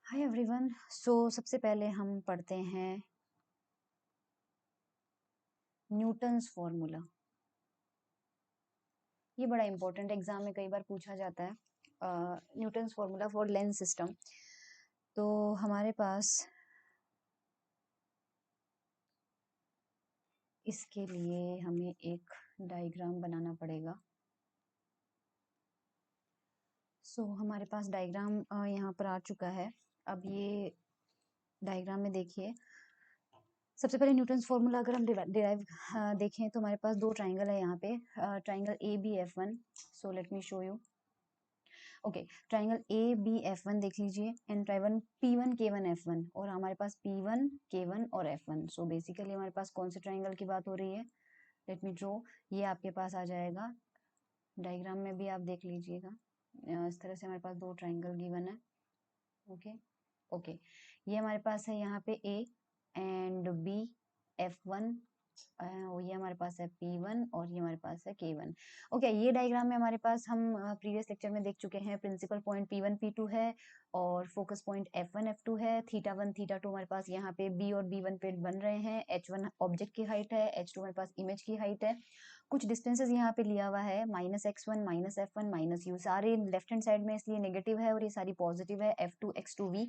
Hi everyone. सबसे पहले हम पढ़ते हैं न्यूटन्स फॉर्मूला। ये बड़ा इंपॉर्टेंट एग्जाम में कई बार पूछा जाता है, Newton's formula for Lenz system. तो हमारे पास इसके लिए हमें एक डायग्राम बनाना पड़ेगा। हमारे पास डायग्राम यहाँ पर आ चुका है। अब ये डायग्राम में देखिए, सबसे पहले न्यूटन्स फॉर्मूला अगर हम डिराइव देखें तो हमारे पास दो ट्राइंगल है यहाँ पे, triangle A B F one. So let me show you. Okay, triangle A B F one देख लीजिए and triangle P one K one F one, और हमारे पास पी वन के वन और एफ वन। सो बेसिकली हमारे पास कौन से ट्राइंगल की बात हो रही है? Let me draw. ये आपके पास आ जाएगा, डायग्राम में भी आप देख लीजिएगा। इस तरह से हमारे पास दो ट्राइंगल गिवन है। ओके ओके, ये हमारे पास है यहाँ पे A and B F one, ये हमारे पास है P1 और ये हमारे पास है K1। ओके, ये डायग्राम में हमारे पास हम प्रीवियस लेक्चर में देख चुके हैं। प्रिंसिपल पॉइंट P1 P2 है और फोकस पॉइंट F1 F2 है। थीटा 1 थीटा 2 हमारे पास यहाँ पे B और B1 पे बन रहे हैं। H1 ऑब्जेक्ट की हाइट है, H2 हमारे पास इमेज की हाइट है। कुछ डिस्टेंसेस यहाँ पे लिया हुआ है, -x1 -f1 -u, सारे लेफ्ट हैंड साइड में इसलिए नेगेटिव है और ये सारी पॉजिटिव है, F2 x2v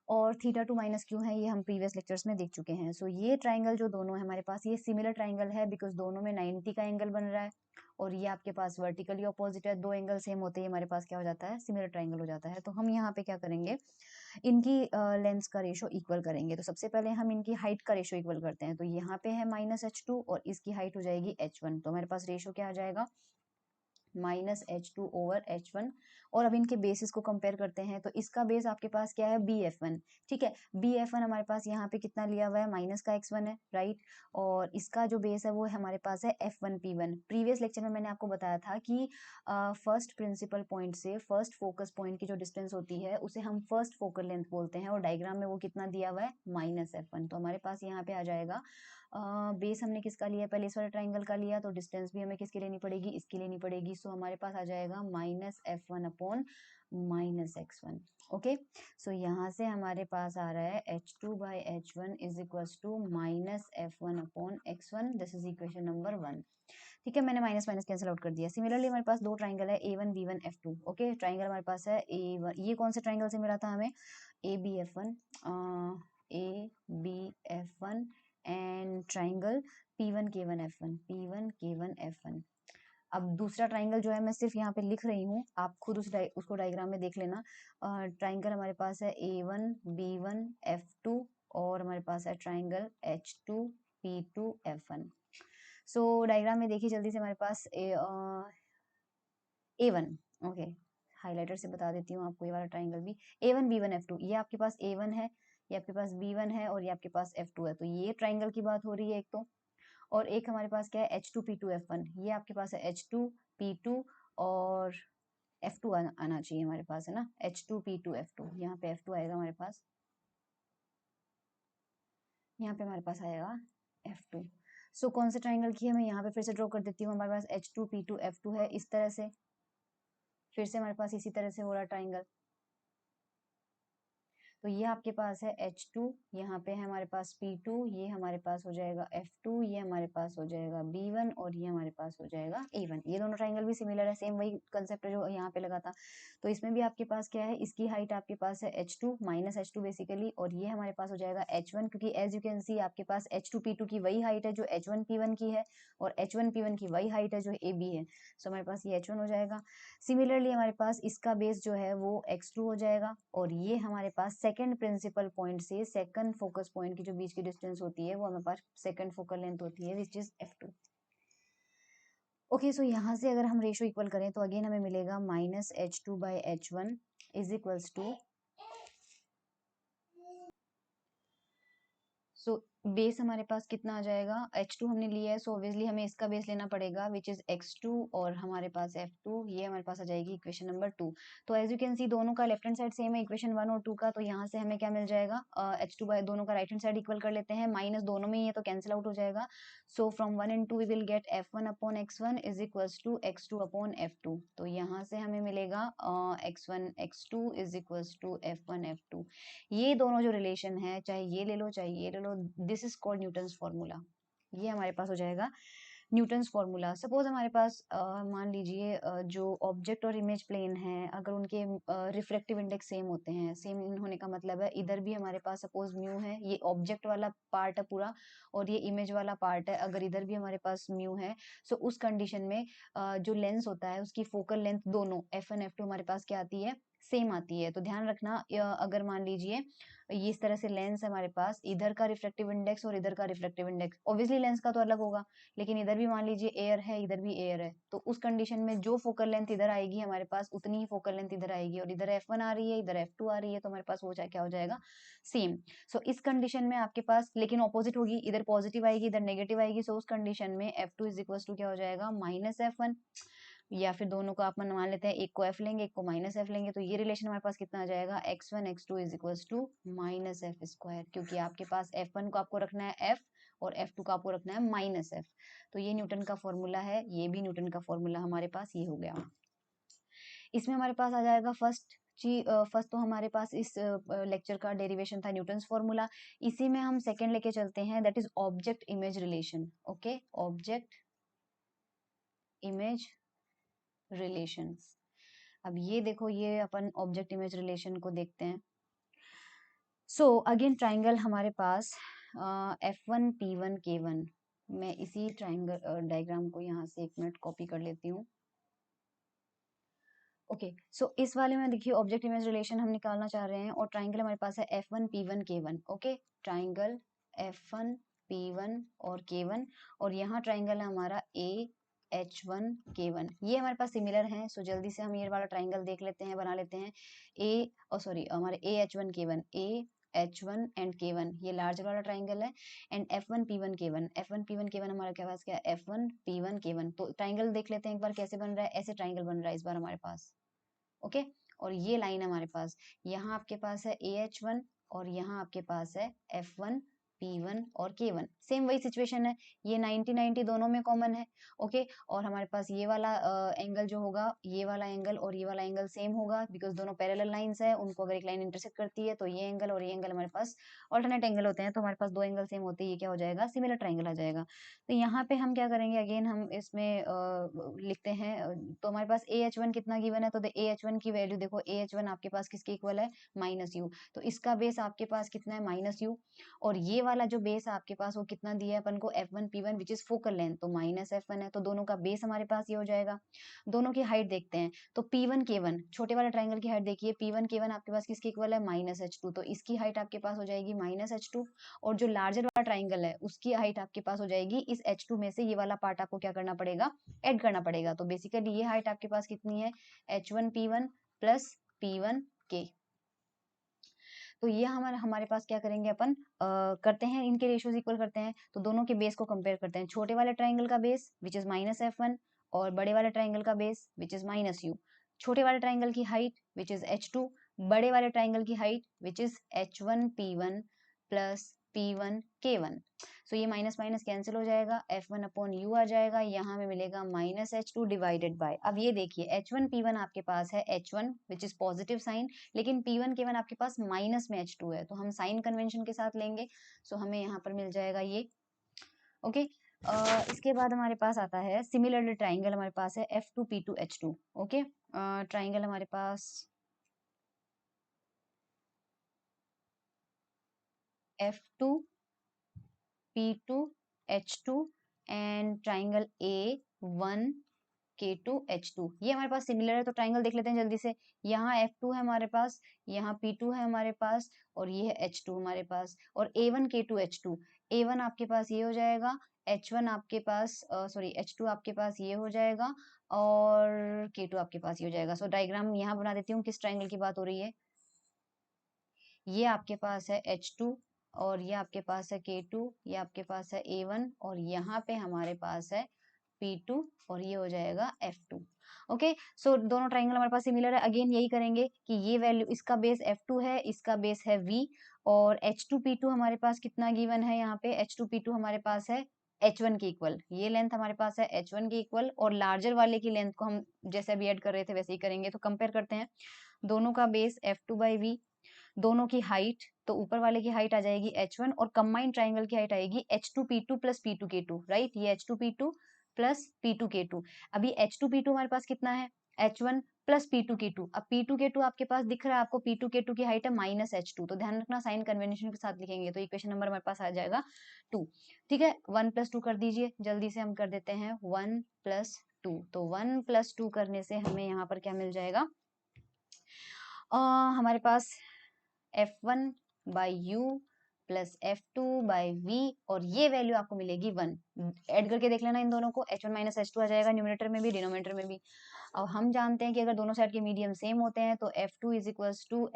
और थीटा 2 माइनस क्यू है। ये हम प्रीवियस लेक्चर्स में देख चुके हैं। ये ट्राइंगल जो दोनों है हमारे पास, ये सिमिलर ट्राइंगल है बिकॉज दोनों में 90 का एंगल बन रहा है और ये आपके पास वर्टिकली ऑपोजिट है। दो एंगल सेम होते ही हमारे पास क्या हो जाता है? सिमिलर ट्राइंगल हो जाता है। तो हम यहाँ पे क्या करेंगे, इनकी लेंस का रेशो इक्वल करेंगे। तो सबसे पहले हम इनकी हाइट का रेशो इक्वल करते हैं। तो यहाँ पे है -h2 और इसकी हाइट हो जाएगी h1। तो हमारे पास रेशो क्या आ जाएगा? -h2 over h1। और अब इनके बेसिस को कंपेयर करते हैं। तो इसका बेस आपके पास क्या है? bf1। ठीक है, bf1 हमारे पास यहाँ पे कितना लिया हुआ है? माइनस का x1 है, राइट। और इसका जो बेस है वो हमारे पास है f1p1। प्रीवियस लेक्चर में मैंने आपको बताया था कि फर्स्ट प्रिंसिपल पॉइंट से फर्स्ट फोकस पॉइंट की जो डिस्टेंस होती है उसे हम फर्स्ट फोकल लेंथ बोलते हैं, और डायग्राम में वो कितना दिया हुआ है? -f1। तो हमारे पास यहाँ पे आ जाएगा, बेस हमने किसका लिया? पहले इस वाले ट्राइंगल का लिया, तो डिस्टेंस भी हमें किसकी लेनी पड़ेगी? इसकी लेनी पड़ेगी। सो हमारे पास आ जाएगा -f1 अपॉन -x1। ओके, सो यहाँ से हमारे पास आ रहा है h2 by h1 is equals to -f1 upon x1। This is equation number 1। ठीक है, मैंने माइनस माइनस कैंसिल आउट कर दिया। सिमिलरली हमारे पास दो ट्राइंगल है a1 b1 f2। Okay, triangle हमारे पास है a1, ये कौन से ट्राइंगल से मिला था हमें? abf1, abf1 and triangle P1 K1 F1, P1 K1 F1। अब दूसरा ट्राइंगल जो है मैं सिर्फ यहाँ पे लिख रही हूँ, आप खुद उसको डायग्राम में देख लेना। ट्राइंगल हमारे पास है A1 B1 F2 और हमारे पास है triangle H2 P2 F1। Diagram में देखिए जल्दी से, हमारे पास A1। ओके, हाइलाइटर से बता देती हूँ आपको, ये वाला ट्राइंगल भी A1 B1 F2, ये आपके पास A1 है, ये आपके पास B1 है और ये आपके पास F2 है। तो ये ट्राइंगल की बात हो रही है एक तो। और एक हमारे पास क्या है? H2P2F1, ये आपके पास है H2P2 और F2 आना चाहिए हमारे पास, है ना? H2P2F2, यहाँ पे F2 आएगा हमारे पास, यहाँ पे हमारे पास आएगा F2। कौन से ट्राइंगल की है मैं यहाँ पे फिर से ड्रॉ कर देती हूँ। हमारे पास H2P2F2 है इस तरह से, फिर से हमारे पास इसी तरह से हो रहा ट्राइंगल। तो ये आपके पास है H2, यहाँ पे है हमारे पास P2, ये हमारे पास हो जाएगा F2, ये हमारे पास हो जाएगा B1 और ये हमारे पास हो जाएगा A1। ये दोनों ट्राइंगल भी सिमिलर है, सेम वही कंसेप्ट है जो यहाँ पे लगा था। तो इसमें भी आपके पास क्या है? इसकी हाइट आपके पास है H2 -H2 बेसिकली, और ये हमारे पास हो जाएगा H1, क्योंकि एज यू कैन सी आपके पास H2P2 की वही हाइट है जो H1P1 की है और H1P1 की वही हाइट है जो AB है। हमारे पास ये H1 हो जाएगा। सिमिलरली हमारे पास इसका बेस जो है वो x2 हो जाएगा, और ये हमारे पास सेकंड प्रिंसिपल पॉइंट से सेकंड फोकस पॉइंट की जो बीच की डिस्टेंस होती है वो हमारे पास सेकंड फोकल लेंथ होती है, विच इज f2। ओके, यहाँ से अगर हम रेशो इक्वल करें तो अगेन हमें मिलेगा -h2 by h1 is equals to, base हमारे पास कितना आ जाएगा, H2 हमने लिया है, सो ऑब्वियसली हमें इसका बेस लेना पड़ेगा विच इज X2 और हमारे पास F2, ये हमारे पास आ जाएगी इक्वेशन नंबर 2। तो एज यू कैन सी दोनों का लेफ्ट हैंड साइड सेम है इक्वेशन 1 और 2 का, तो यहाँ से हमें क्या मिल जाएगा, H2 बाय दोनों का राइट हैंड साइड इक्वल कर लेते हैं, माइनस दोनों में ही है तो कैंसिल आउट हो जाएगा। So from 1 and 2 we will get F1 upon X1 is equals to X2 upon F2। तो यहाँ से हमें मिलेगा X1 X2 is equals to F1 F2। ये दोनों जो रिलेशन है, चाहे ये ले लो चाहे ये ले लो, this is called Newton's formula. ये हमारे पास हो जाएगा न्यूटन्स फॉर्मूला। सपोज हमारे पास मान लीजिए जो ऑब्जेक्ट और इमेज प्लेन है, अगर उनके रिफ्लेक्टिव इंडेक्स सेम होते हैं, सेम होने का मतलब है इधर भी हमारे पास सपोज म्यू है, ये ऑब्जेक्ट वाला पार्ट है पूरा और ये इमेज वाला पार्ट है, अगर इधर भी हमारे पास म्यू है, सो उस कंडीशन में जो लेंस होता है उसकी फोकल लेंथ दोनों F1 F2 हमारे पास क्या आती है, सेम आती है। तो ध्यान रखना अगर मान लीजिए ये इस तरह से लेंस है हमारे पास, इधर का रिफ्लेक्टिव इंडेक्स और इधर का रिफ्लेक्टिव इंडेक्स, ऑब्वियसली लेंस का तो अलग होगा, लेकिन इधर भी मान लीजिए एयर है इधर भी एयर है, तो उस कंडीशन में जो फोकल लेंथ इधर आएगी हमारे पास उतनी ही फोकल लेंथ इधर आएगी, और इधर F1 आ रही है इधर F2 आ रही है, तो हमारे पास वो क्या हो जाएगा, सेम। सो इस कंडीशन में आपके पास लेकिन ऑपोजिट होगी, इधर पॉजिटिव आएगी इधर नेगेटिव आएगी, सो उस कंडीशन में F2 इज इक्वल टू क्या हो जाएगा, माइनस F1, या फिर दोनों को आप मान लेते हैं, एक को F लेंगे एक को माइनस F लेंगे, तो ये रिलेशन हमारे पास कितना आ जाएगा, X1 X2 is equal to minus F square, क्योंकि आपके पास F1 को आपको रखना है F और F2 का आपको रखना है माइनस F। तो ये न्यूटन का फॉर्मूला है, ये भी न्यूटन का फॉर्मूला हमारे पास ये हो गया। इसमें हमारे पास आ जाएगा फर्स्ट तो हमारे पास इस लेक्चर का डेरिवेशन था न्यूटन्स फॉर्मूला। इसी में हम सेकंड लेके चलते हैं, that is object image relation. Okay, object image relations. अब ये देखो, ये अपन ऑब्जेक्ट इमेज रिलेशन को देखते हैं। सो अगेन ट्राइंगल हमारे पास F1 P1 K1, मैं इसी ट्राइंगल डायग्राम को यहाँ से 1 मिनट कॉपी कर लेती हूँ। ओके, सो इस वाले में देखिए ऑब्जेक्ट इमेज रिलेशन हम निकालना चाह रहे हैं और ट्राइंगल हमारे पास है F1 P1 K1। Okay, triangle F1 P1 और K1, और यहाँ ट्राइंगल है हमारा AH1 K1, ये हमारे पास सिमिलर हैं। सो जल्दी से हम ये वाला ट्राइंगल देख लेते हैं, बना लेते हैं। हमारे AH1 K1, AH1 and K1, ये लार्ज वाला ट्राइंगल है, and F1 P1 K1, F1 P1 K1 हमारे क्या पास क्या है, F1 P1 K1। तो ट्राइंगल देख लेते हैं एक बार कैसे बन रहा है, ऐसे ट्राइंगल बन रहा है इस बार हमारे पास। ओके, और ये लाइन हमारे पास, यहाँ आपके पास है AH1 और यहाँ आपके पास है F1 P1 और K1, सेम वही सिचुएशन है, ये 90-90 दोनों में कॉमन है। ओके, और हमारे पास ये वाला एंगल जो होगा, ये वाला एंगल और ये वाला एंगल सेम होगा, बिकॉज दोनों पैरेलल लाइंस है, उनको अगर एक लाइन इंटरसेक्ट करती है तो ये एंगल और ये एंगल हमारे पास ऑल्टरनेट एंगल होते हैं, तो हमारे पास दो एंगल सेम होते हैं, ये क्या हो जाएगा, सिमिलर ट्राइंगल आ जाएगा। तो यहाँ पे हम क्या करेंगे, अगेन हम इसमें लिखते हैं, तो हमारे पास AH1 कितना गिवन है, तो AH1 की वैल्यू देखो, AH1 आपके पास किसके इक्वल है, माइनस यू, तो इसका बेस आपके पास कितना है, माइनस यू, और ये वाला जो बेस आपके पास वो कितना दिया है अपन को, F1 P1 which is focal length, तो माइनस F1 है, तो दोनों का बेस हमारे पास ये हो जाएगा। दोनों की हाइट देखते हैं, तो P1 K1, छोटे वाले ट्राइंगल की हाइट देखिए, P1 K1 आपके पास किसके इक्वल है, माइनस H2, तो इसकी हाइट आपके पास हो जाएगी माइनस H2, और जो लार्जर वाला ट्राइंगल है उसकी हाइट आपके पास हो जाएगी, इस H2 में से ये वाला पार्ट आपको क्या करना पड़ेगा, ऐड करना पड़ेगा, तो बेसिकली ये हाइट आपके पास कितनी है, H1 P1 plus P1 K। तो ये हमारे हमारे पास क्या करेंगे अपन, करते हैं इनके रेशियोज इक्वल करते हैं, तो दोनों के बेस को कंपेयर करते हैं, छोटे वाले ट्राइंगल का base which is minus F1 और बड़े वाले ट्राइंगल का base which is minus you, छोटे वाले ट्राइंगल की हाइट विच इज H2, बड़े वाले ट्राइंगल की height which is H1 P1 plus P1 K1। सो ये माइनस माइनस कैंसिल हो जाएगा, F1 अपॉन यू आ जाएगा, यहाँ में मिलेगा माइनस H2 डिवाइडेड बाय, अब ये देखिए H1 P1 आपके पास है H1 which is positive sign, लेकिन P1 K1 आपके पास माइनस में H2 है, तो हम साइन कन्वेंशन के साथ लेंगे, सो हमें यहाँ पर मिल जाएगा ये। ओके, इसके बाद हमारे पास आता है सिमिलरली ट्राइंगल, हमारे पास है F2 P2 H2। Okay, triangle हमारे पास F2 P2 H2 and triangle A1 K2 H2, ये हमारे पास सिमिलर है, तो ट्राइंगल देख लेते हैं जल्दी से। यहाँ F2 है हमारे पास, यहाँ P2 है हमारे पास, और ये है H2 हमारे पास, और A1 K2 H2, A1 आपके पास ये हो जाएगा, H1 आपके पास सॉरी H2 आपके पास ये हो जाएगा, और K2 आपके पास ये हो जाएगा। सो डायग्राम यहाँ बना देती हूँ, किस ट्राइंगल की बात हो रही है, ये आपके पास है H2 और ये आपके पास है K2, ये आपके पास है A1 और यहाँ पे हमारे पास है P2 और ये हो जाएगा F2। ओके, सो दोनों ट्राइंगल हमारे पास सिमिलर है। अगेन यही करेंगे कि ये वैल्यू, इसका बेस F2 है, इसका बेस है V, और H2P2 हमारे पास कितना गिवन है यहाँ पे, H2P2 हमारे पास है H1 के इक्वल, ये लेंथ हमारे पास है H1 के इक्वल, और लार्जर वाले की लेंथ को हम जैसे अभी ऐड कर रहे थे वैसे ही करेंगे। तो कंपेयर करते हैं दोनों का बेस F2/V, दोनों की हाइट, तो ऊपर वाले की हाइट आ जाएगी H1 और कंबाइंड ट्राइंगल की हाइट आएगी H2P2 प्लस P2K2, राइट, ये H2P2 प्लस P2K2। अभी H2P2 हमारे पास कितना है, H1 प्लस P2K2। अब P2K2 आपके पास दिख रहा है आपको, P2K2 की हाइट है -H2, तो ध्यान रखना साइन कन्वेंशन के साथ लिखेंगे तो इक्वेशन नंबर हमारे पास आ जाएगा 2। ठीक है, 1 + 2 कर दीजिए, जल्दी से हम कर देते हैं 1 + 2, तो 1 + 2 करने से हमें यहाँ पर क्या मिल जाएगा, हमारे पास F1/U प्लस F2/V, और ये वैल्यू आपको मिलेगी 1। ऐड करके देख लेना इन दोनों को, H1 - H2 आ जाएगा न्यूमरेटर में भी डिनोमिनेटर में भी। अब हम जानते हैं कि अगर दोनों साइड के मीडियम सेम होते हैं तो F2 =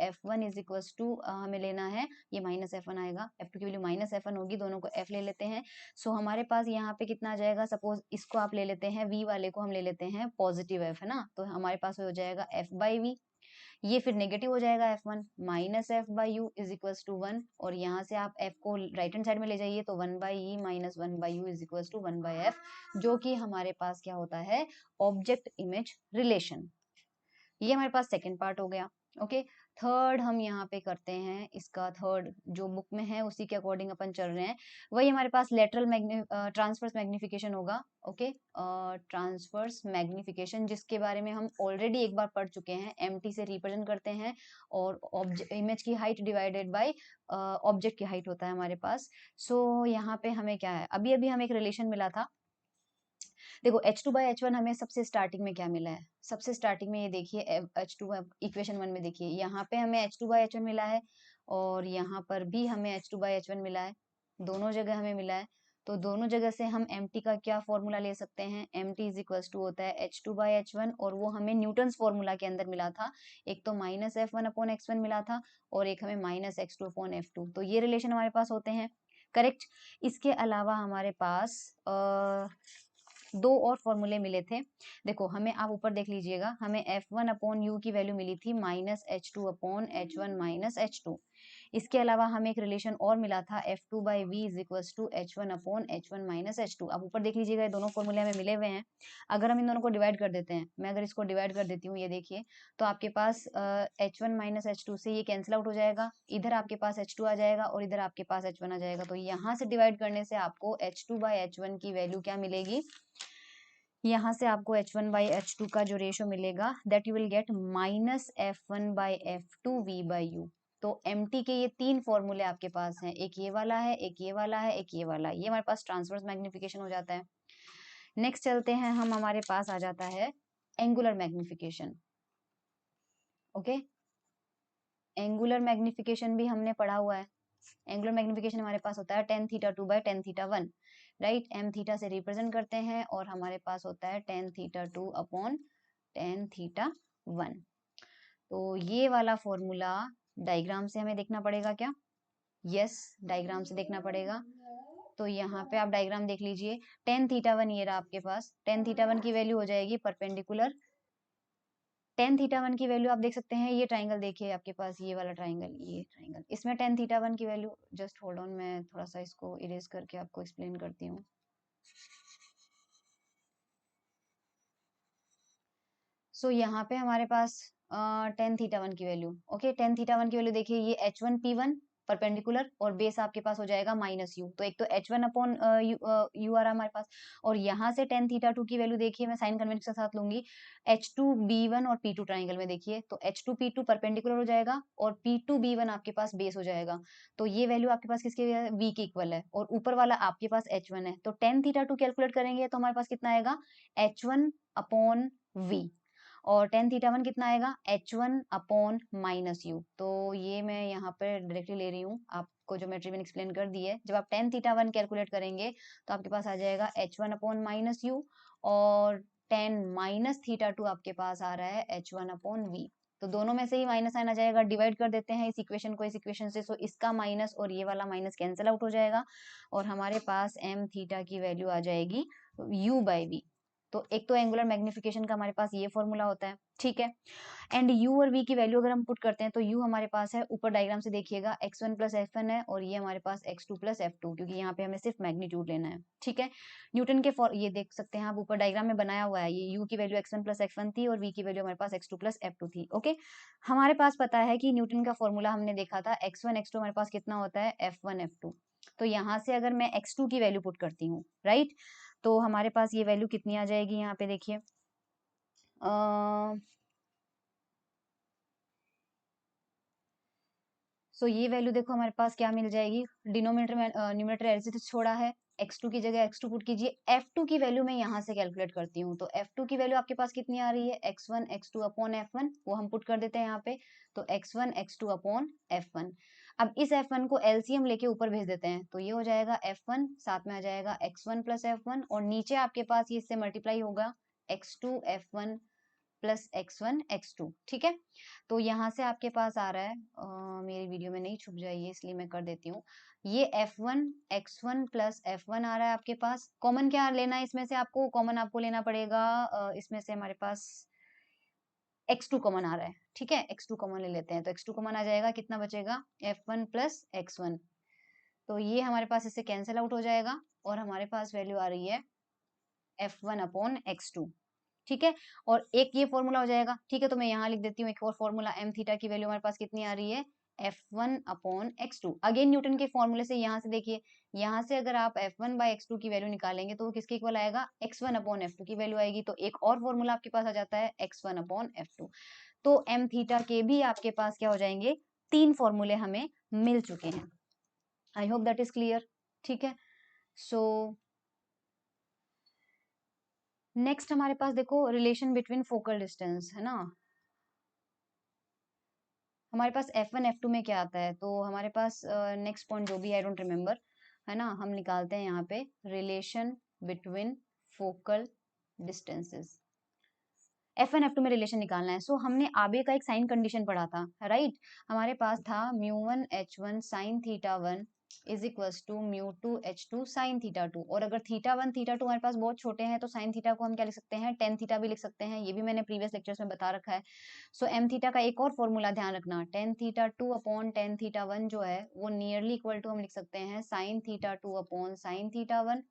F1 = हमें लेना है, ये -F1 आएगा, F2 की वैल्यू -F1 होगी, दोनों को F ले लेते हैं। सो हमारे पास यहाँ पे कितना आ जाएगा, सपोज इसको आप ले लेते हैं, V वाले को हम ले लेते हैं पॉजिटिव F, है ना, तो हमारे पास हो जाएगा F/V, ये फिर नेगेटिव हो जाएगा F1 -F/U = 1, और यहाँ से आप F को राइट हैंड साइड में ले जाइए तो 1/E - 1/U = 1/F, जो कि हमारे पास क्या होता है, ऑब्जेक्ट इमेज रिलेशन। ये हमारे पास सेकंड पार्ट हो गया। ओके, थर्ड हम यहाँ पे करते हैं, इसका थर्ड जो बुक में है उसी के अकॉर्डिंग अपन चल रहे हैं, वही हमारे पास लेटरल ट्रांसवर्स मैग्निफिकेशन होगा। ओके, ट्रांसवर्स मैग्निफिकेशन जिसके बारे में हम ऑलरेडी एक बार पढ़ चुके हैं, MT से रिप्रेजेंट करते हैं और इमेज की हाइट डिवाइडेड बाय ऑब्जेक्ट की हाइट होता है हमारे पास। सो यहाँ पे हमें क्या है, अभी अभी हमें एक रिलेशन मिला था, देखो H2/H1 हमें सबसे स्टार्टिंग में क्या मिला है, सबसे स्टार्टिंग में ये देखिए H2 इक्वेशन 1 में देखिए, यहाँ पे हमें H2/H1 मिला है और यहाँ पर भी हमें H2/H1 मिला है, दोनों जगह हमें मिला है। तो दोनों जगह से हम MT का क्या फॉर्मूला ले सकते हैं, MT = होता है H2/H1, और वो हमें न्यूटन्स फॉर्मूला के अंदर मिला था, एक तो -F1/x1 मिला था और एक हमें -x2/f2, तो ये रिलेशन हमारे पास होते हैं, करेक्ट। इसके अलावा हमारे पास दो और फॉर्मूले मिले थे, देखो हमें, आप ऊपर देख लीजिएगा, हमें F1/U की वैल्यू मिली थी -H2/H1 - H2। इसके अलावा हमें एक रिलेशन और मिला था F2/V = H1/H1 - H2। अब ऊपर देख लीजिएगा, ये दोनों फॉर्मूले हमें मिले हुए हैं, अगर हम इन दोनों को डिवाइड कर देते हैं, मैं अगर इसको डिवाइड कर देती हूँ, ये देखिए, तो आपके पास H1 - H2 से ये कैंसिल आउट हो जाएगा, इधर आपके पास H2 आ जाएगा और इधर आपके पास H1 आ जाएगा, तो यहाँ से डिवाइड करने से आपको H2/H1 की वैल्यू क्या मिलेगी, यहाँ से आपको H1/H2 का जो रेशो मिलेगा, that you will get -F1/F2 V/U। तो MT के ये तीन फॉर्मूले आपके पास हैं, एक ये वाला है, एक ये वाला है, एक ये वाला है, ये हमारे पास ट्रांसवर्स मैग्निफिकेशन हो जाता है। नेक्स्ट चलते हैं हम, हमारे पास आ जाता है angular magnification. Okay, angular magnification भी हमने पढ़ा हुआ है। एंगुलर मैग्निफिकेशन हमारे पास होता है tan θ2 / tan θ1, right, m theta से रिप्रेजेंट करते हैं और हमारे पास होता है tan θ2 / tan θ1। तो ये वाला फॉर्मूला डायग्राम से हमें देखना पड़ेगा क्या, यस, डायग्राम से देखना पड़ेगा। तो यहाँ पे आप डायग्राम देख लीजिए, tan θ1 ये रहा आपके पास, tan θ1 की वैल्यू हो जाएगी परपेंडिकुलर, tan θ1 की वैल्यू आप देख सकते हैं, ये ट्राइंगल देखिए आपके पास, ये वाला ट्राइंगल, ये ट्राइंगल, इसमें tan θ1 की वैल्यू, जस्ट होल्ड ऑन, मैं थोड़ा सा इसको इरेज करके आपको एक्सप्लेन करती हूँ। सो यहाँ पे हमारे पास tan θ1 की वैल्यू, ओके, tan θ1 की वैल्यू देखिए, ये H1P1 परपेंडिकुलर और बेस आपके पास हो जाएगा -U, तो एक तो H1/U आ रहा हमारे पास, और यहाँ से tan θ2 की वैल्यू देखिए, मैं साइन कन्वेंशन के साथ लूंगी, H2B1 और P2 ट्राइंगल में देखिए, तो H2P2 परपेंडिकुलर हो जाएगा और P2B1 आपके पास बेस हो जाएगा, तो ये वैल्यू आपके पास किसके V के इक्वल है, और ऊपर वाला आपके पास H1 है, तो tan θ2 कैलकुलेट करेंगे तो हमारे पास कितना आएगा, H1/V, और tan θ1 कितना आएगा, H1/-U। तो ये मैं यहाँ पे डायरेक्टली ले रही हूँ, आपको ज्योमेट्री मैंने एक्सप्लेन कर दी है। जब आप tan θ1 कैलकुलेट करेंगे तो आपके पास आ जाएगा H1/-U, और tan -θ2 आपके पास आ रहा है H1/V। तो दोनों में से ही माइनस साइन आ जाएगा, डिवाइड कर देते हैं इस इक्वेशन को इस इक्वेशन से, सो इसका माइनस और ये वाला माइनस कैंसिल आउट हो जाएगा और हमारे पास m थीटा की वैल्यू आ जाएगी u/v। तो एक तो एंगुलर मैग्निफिकेशन का हमारे पास ये फॉर्मूला होता है, ठीक है। एंड u और v की वैल्यू अगर हम पुट करते हैं तो u हमारे पास है, ऊपर डायग्राम से देखिएगा x1 प्लस f1 है और ये हमारे पास x2 प्लस f2, क्योंकि यहाँ पे हमें सिर्फ मैग्नीट्यूड लेना है, ठीक है। न्यूटन के ये देख सकते हैं आप, ऊपर डायग्राम में बनाया हुआ है, ये u की वैल्यू x1 प्लस f1 थी और v की वैल्यू हमारे पास x2 प्लस f2 थी, ओके। हमारे पास पता है कि न्यूटन का फॉर्मूला हमने देखा था, x1 x2 हमारे पास कितना होता है, f1 f2। तो यहाँ से अगर मैं x2 की वैल्यू पुट करती हूँ, राइट, तो हमारे पास ये वैल्यू कितनी आ जाएगी, यहाँ पे देखिए सो ये वैल्यू देखो हमारे पास क्या मिल जाएगी, डिनोमिनेटर में न्यूमरेटर ऐसे तो छोड़ा है, x2 की जगह x2 पुट कीजिए, f2 की वैल्यू मैं यहाँ से कैलकुलेट करती हूँ, तो f2 की वैल्यू आपके पास कितनी आ रही है, x1 x2 अपॉन f1, वो हम पुट कर देते हैं यहाँ पे, तो x1 x2 अपॉन f1। अब इस f1 को LCM लेके ऊपर भेज देते हैं, तो ये हो जाएगा f1, साथ में आ जाएगा x1 प्लस f1 और नीचे आपके पास ये इससे मल्टीप्लाई होगा x2 f1 plus x1 x2, ठीक है। तो यहाँ से आपके पास आ रहा है, मेरी वीडियो में नहीं छुप जाइए इसलिए मैं कर देती हूँ, ये f1 x1 प्लस f1 आ रहा है आपके पास। कॉमन क्या लेना है इसमें से, आपको कॉमन आपको लेना पड़ेगा, इसमें से हमारे पास x2 कॉमन आ रहा है, ठीक है, x2 कॉमन ले लेते हैं, तो x2 कॉमन आ जाएगा, कितना बचेगा f1 प्लस x1, तो ये हमारे पास इससे कैंसिल आउट हो जाएगा और हमारे पास वैल्यू आ रही है f1 अपॉन x2, ठीक है। और एक ये फॉर्मूला हो जाएगा, ठीक है, तो मैं यहाँ लिख देती हूँ एक और फॉर्मूला, m थीटा की वैल्यू हमारे पास कितनी आ रही है, f1 upon x2। Again Newton के फॉर्मूले से यहाँ से देखिए, यहाँ से अगर आप f1 बाई x2 की वैल्यू निकालेंगे तो वो किसके इक्वल आएगा, x1 अपॉन f2 की वैल्यू आएगी, तो एक और फॉर्मूला आपके पास आ जाता है x1 अपॉन f2। तो m थीटा के भी आपके पास क्या हो जाएंगे, 3 फॉर्मूले हमें मिल चुके हैं। I hope that is clear, ठीक है। सो नेक्स्ट हमारे पास देखो रिलेशन बिटवीन फोकल डिस्टेंस है ना, हमारे पास F1 F2 में क्या आता है, तो हमारे पास नेक्स्ट पॉइंट जो भी आई डोंट रिमेम्बर, है ना, हम निकालते हैं यहाँ पे relation between focal distances. F1 F2 में रिलेशन निकालना है, सो हमने आबे का एक साइन कंडीशन पढ़ा था, राइट। हमारे पास था μ1 h1 sine theta 1 is equals to μ2 h2 sine theta 2, और अगर थीटा 1 थीटा 2 हमारे पास बहुत छोटे हैं तो साइन थीटा को हम क्या लिख सकते हैं, टेन थीटा भी लिख सकते हैं, ये भी मैंने प्रीवियस लेक्चर्स में बता रखा है। सो एम थीटा का एक और फॉर्मूला ध्यान रखना, tan theta 2 upon tan theta 1 जो है वो नियरली इक्वल टू हम लिख सकते हैं sign theta 2 upon sine theta 1,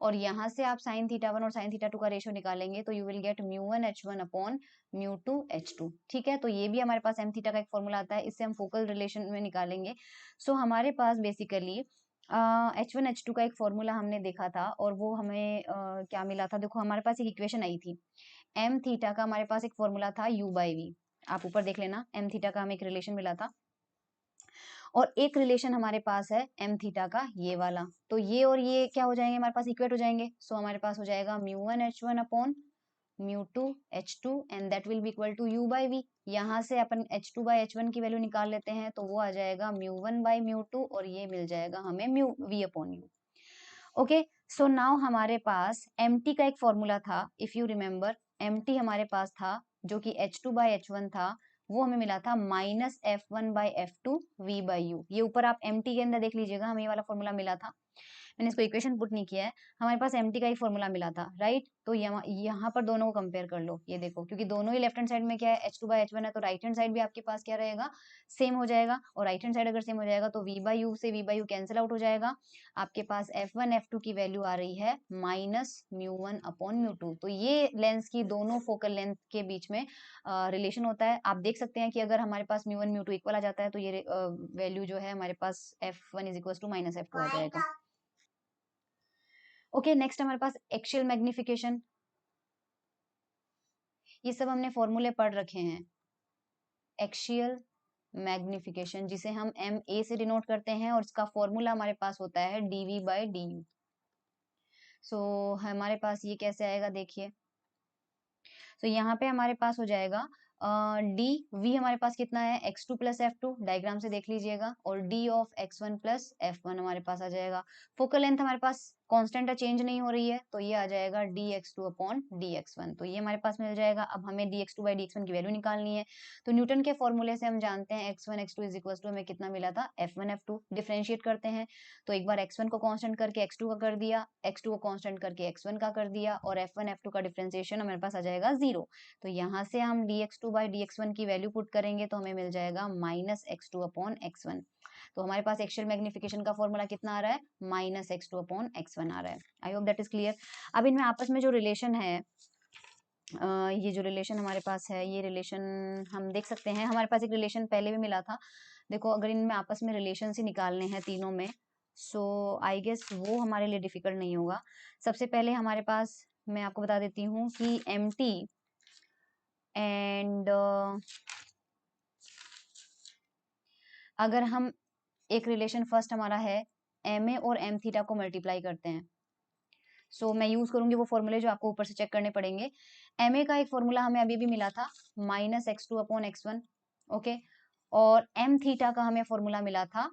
और यहाँ से आप साइन थीटा 1 और साइन थीटा 2 का रेशियो निकालेंगे तो you will get μ1 h1 upon μ2 h2, ठीक है। तो ये भी हमारे पास एम थीटा का एक फॉर्मूला आता है, इससे हम फोकल रिलेशन में निकालेंगे। सो हमारे पास बेसिकली H1 H2 का एक फॉर्मूला हमने देखा था और वो हमें क्या मिला था, देखो हमारे पास एक इक्वेशन आई थी, एम थीटा का हमारे पास एक फॉर्मूला था u/v, आप ऊपर देख लेना, एम थीटा का हमें एक रिलेशन मिला था और एक रिलेशन हमारे पास है एम थीटा का ये वाला, तो ये और ये क्या हो जाएंगे, हमारे पास इक्वेट हो जाएंगे। सो हमारे पास हो जाएगा μ1 h1 upon μ2 h2 and that will be equal to u/v। यहाँ से अपन h2/h1 की वैल्यू निकाल लेते हैं तो वो आ जाएगा μ1/μ2 और ये मिल जाएगा हमें v upon u। Okay, so now हमारे पास mt का एक फॉर्मूला था, इफ यू रिमेम्बर, mt हमारे पास था जो कि h2/h1 था, वो हमें मिला था -f1/f2 v/u। ये ऊपर आप mt के अंदर देख लीजिएगा, हमें ये वाला फॉर्मूला मिला था, मैंने इसको इक्वेशन पुट नहीं किया है, हमारे पास mt का ही फॉर्मूला मिला था, राइट। तो यहाँ पर दोनों को कंपेयर कर लो, ये देखो, क्योंकि दोनों ही लेफ्ट हैंड साइड में क्या है, h2/h1 है, तो राइट हैंड साइड भी आपके पास क्या रहेगा, सेम हो जाएगा, और राइट हैंड साइड अगर सेम हो जाएगा तो v/u से v/u कैंसिल आउट हो जाएगा, आपके पास f1 f2 की वैल्यू आ रही है -μ1 अपॉन μ2। तो ये लेंस की दोनों फोकल लेंथ के बीच में रिलेशन होता है, आप देख सकते हैं कि अगर हमारे पास μ1 μ2 इक्वल आ जाता है तो ये वैल्यू जो है हमारे पास f1 is equal to -f2 आ जाएगा। ओके, नेक्स्ट हमारे पास एक्सियल मैग्निफिकेशन, ये सब हमने फॉर्मूले पढ़ रखे हैं। एक्सियल मैग्निफिकेशन जिसे हम MA से डिनोट करते हैं और इसका फॉर्मूला हमारे पास होता है dV/du। सो हमारे पास ये कैसे आएगा देखिए, तो यहाँ पे हमारे पास हो जाएगा डी वी हमारे पास कितना है x2 प्लस f2, डायग्राम से देख लीजिएगा, और d of x1 plus f1 हमारे पास आ जाएगा। फोकल लेंथ हमारे पास कांस्टेंट है, चेंज नहीं हो रही है, तो ये आ जाएगा dx2 अपॉन dx1, तो ये हमारे पास मिल जाएगा। अब हमें dx2 बाई dx1 की वैल्यू निकालनी है, तो न्यूटन के फॉर्मूले से हम जानते हैं x1 x2 is equal to, हमें कितना मिला था f1 f2। डिफरेंशिएट करते हैं, तो एक बार x1 को कांस्टेंट करके x2 का कर दिया, x2 को कांस्टेंट करके x1 का कर दिया, और f1 f2 का डिफरेंशिएशन हमारे पास आ जाएगा 0। तो यहाँ से हम dx2 बाई dx1 की वैल्यू पुट करेंगे, तो हमें मिल जाएगा माइनस x2 अपॉन x1। तो हमारे पास एक्सियल मैग्निफिकेशन का फॉर्मूला कितना आ रहा है, माइनस x2 अपॉन x1 आ रहा है। I hope that is clear. अब इनमें आपस में जो रिलेशन है, ये जो रिलेशन हमारे पास है, ये रिलेशन हम देख सकते हैं, हमारे पास एक रिलेशन पहले भी मिला था। देखो, अगर इनमें आपस में रिलेशन ही निकालने हैं तीनों में, सो आई गेस वो हमारे लिए डिफिकल्ट नहीं होगा। सबसे पहले हमारे पास, मैं आपको बता देती हूँ कि mt एंड अगर हम एक रिलेशन फर्स्ट हमारा है ma और m थीटा को मल्टीप्लाई करते हैं, सो मैं यूज करूंगी वो फॉर्मूले जो आपको ऊपर से चेक करने पड़ेंगे। ma का एक फॉर्मूला हमें अभी भी मिला था minus x2 upon x1, okay, और m थीटा का हमें फॉर्मूला मिला था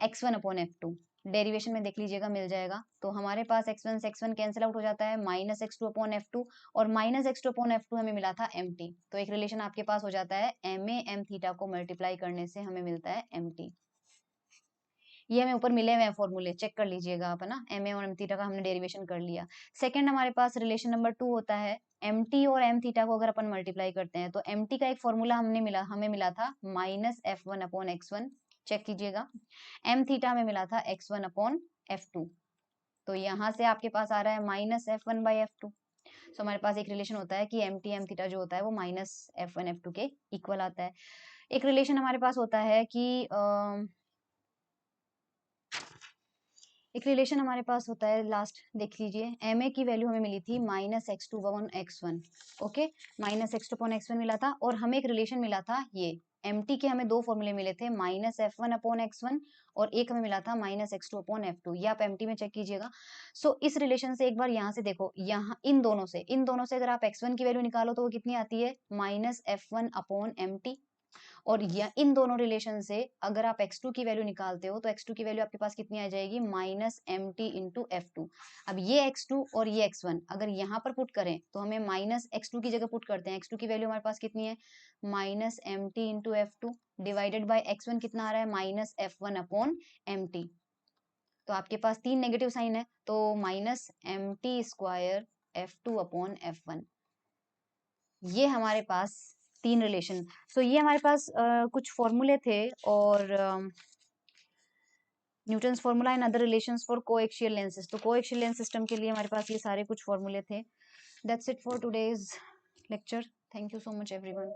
x1 अपॉन f2। डेरिवेशन में देख लीजिएगा, मिल जाएगा। तो हमारे पास x1 से x1 कैंसिल आउट हो जाता है, माइनस x2 अपॉन f2, और माइनस x2 अपॉन f2 हमें मिला था mt। तो एक रिलेशन आपके पास हो जाता है, ma m थीटा को मल्टीप्लाई करने से हमें मिलता है mt। ये हमें ऊपर मिले हुए हैं फॉर्मूले, चेक कर लीजिएगा आप, है ना। एम ए और एम थीटा का हमने डेरिवेशन कर लिया। सेकंड हमारे पास रिलेशन नंबर 2 होता है, एम टी और एम थीटा को अगर अपन मल्टीप्लाई करते हैं, तो एम टी का एक फॉर्मूला हमें मिला था minus F one upon X one, check कीजिएगा। एम थीटा हमें मिला था X one upon F two, तो यहाँ से आपके पास आ रहा है minus F one by F two. So हमारे पास एक रिलेशन होता है कि एम टी एम थीटा जो होता है वो minus F one F two के इक्वल आता है। एक रिलेशन हमारे पास होता है कि एक रिलेशन हमारे पास होता है, लास्ट देख लीजिए, एम ए की वैल्यू हमें मिली थी minus x two upon X one, okay, minus x two upon X one मिला था, और हमें एक रिलेशन मिला था ये एम टी के, हमें दो फॉर्मूले मिले थे, minus F one upon X one, और एक हमें मिला था minus x to upon F to. ये आप एम टी में चेक कीजिएगा। सो इस रिलेशन से एक बार यहाँ से देखो, यहाँ इन दोनों से अगर आप एक्स वन की वैल्यू निकालो तो वो कितनी आती है, minus F one upon M T. और इन दोनों रिलेशन से अगर आप x2 की वैल्यू निकालते हो, तो x2 की वैल्यू आपके पास कितनी आ जाएगी, minus M T into F two. अब ये x2 और ये x1 अगर यहाँ पर पुट करें, तो हमें माइनस x2 की जगह पुट करते हैं, x2 की वैल्यू हमारे पास कितनी है, minus M T into F two, divided by x1 कितना आ रहा है, minus F one upon M T. तो आपके पास तीन नेगेटिव साइन है, तो minus M T square F two upon F one. ये हमारे पास तीन रिलेशन। सो ये हमारे पास कुछ फॉर्मूले थे, और Newton's formula and other relations for coaxial lenses. तो कोएक्सियल लेंस सिस्टम के लिए हमारे पास ये सारे कुछ फॉर्मूले थे। That's it for today's lecture. Thank you so much everyone.